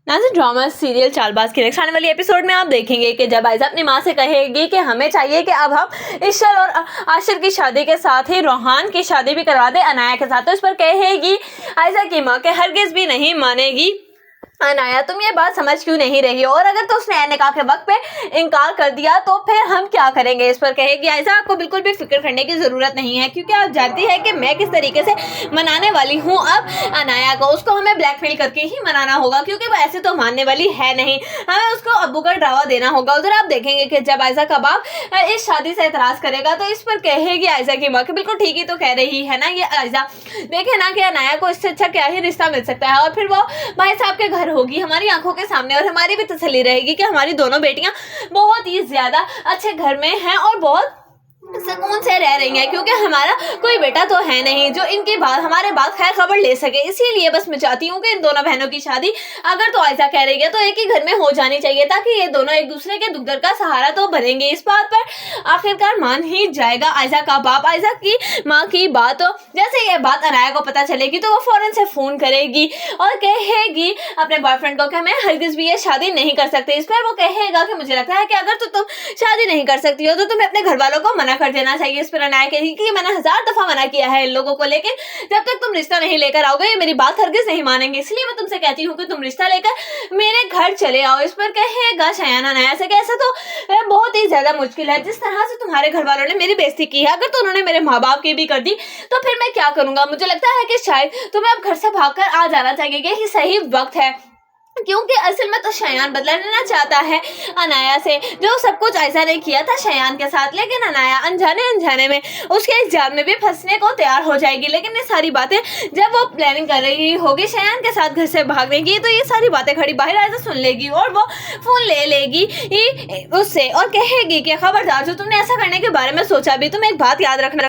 यहाँ से drama serial Chaalbaaz के नेक्स्ट आने वाली एपिसोड में आप देखेंगे कि जब आयजा अपनी माँ से कहेगी कि हमें चाहिए कि अब हम इशल और आशिर की शादी के साथ ही रोहान की शादी भी करवा दे अनाया के साथ, तो इस पर कहेगी आयजा की माँ के हरगिज भी नहीं मानेगी अनाया, तुम ये बात समझ क्यों नहीं रही हो, और अगर तो उसने निकाह के वक्त पे इनकार कर दिया तो फिर हम क्या करेंगे। इस पर कहेगी आयजा आपको बिल्कुल भी फिक्र करने की ज़रूरत नहीं है, क्योंकि आप जानती है कि मैं किस तरीके से मनाने वाली हूँ अब अनाया को। उसको हमें ब्लैकमेल करके ही मनाना होगा, क्योंकि वो ऐसे तो मानने वाली है नहीं, हमें उसको अब्बू का ड्रावा देना होगा। उधर आप देखेंगे कि जब आयजा का बाप इस शादी से एतराज़ करेगा तो इस पर कहेगी आयजा की माँ कि बिल्कुल ठीक ही तो कह रही है ना ये आयजा, देखे ना कि अनाया को इससे अच्छा क्या ही रिश्ता मिल सकता है, और फिर वो भाई साहब के घर होगी हमारी आंखों के सामने, और हमारी भी तसल्ली रहेगी कि हमारी दोनों बेटियां बहुत ही ज्यादा अच्छे घर में हैं और बहुत सुकून से रह रही हैं, क्योंकि हमारा कोई बेटा तो है नहीं जो इनकी बात हमारे बात खैर खबर ले सके। इसीलिए बस मैं चाहती हूँ कि इन दोनों बहनों की शादी अगर तो आयजा कह रही है तो एक ही घर में हो जानी चाहिए, ताकि ये दोनों एक दूसरे के दुख दर्द का सहारा तो बनेंगे। इस बात पर आखिरकार मान ही जाएगा आयजा का बाप आयजा की माँ की बात। जैसे ये बात अनाया को पता चलेगी तो वो फौरन से फोन करेगी और कहेगी अपने बॉयफ्रेंड को कि हमें हरगिज भी ये शादी नहीं कर सकते। इस पर वो कहेगा कि मुझे लगता है कि अगर तो तुम शादी नहीं कर सकती हो तो तुम्हें अपने घर वालों को मना कर देना चाहिए। इस पर अनाया कहेगी कि मैंने 1000 दफा मना किया है इन लोगों को, लेकिन जब तक तुम रिश्ता नहीं लेकर आओगे ये मेरी बात हरगिज नहीं मानेंगे, इसलिए मैं तुमसे कहती हूँ कि तुम रिश्ता लेकर मेरे घर चले आओ। इस पर कहेगा शयान अनाया से कि ऐसा तो बहुत ही ज्यादा मुश्किल है, जिस तरह से तुम्हारे घर वालों ने मेरी बेइज्जती की है, अगर तो उन्होंने मेरे माँ बाप की भी कर दी तो फिर मैं क्या करूंगा। मुझे लगता है कि शायद तुम्हें अब घर से भागकर आ जाना चाहिए, यही सही वक्त है, क्योंकि असल में तो शयान बदला लेना चाहता है अनाया से, जो सब कुछ ऐसा नहीं किया था शयान के साथ, लेकिन अनाया अनजाने में उसके इस जाल में भी फंसने को तैयार हो जाएगी। लेकिन ये सारी बातें जब वो प्लानिंग कर रही होगी शयान के साथ घर से भागने की, तो ये सारी बातें खड़ी बाहर आयजा सुन लेगी और वो फोन ले लेगी उससे और कहेगी कि खबरदार जो तुमने ऐसा करने के बारे में सोचा भी, तुम एक बात याद रखना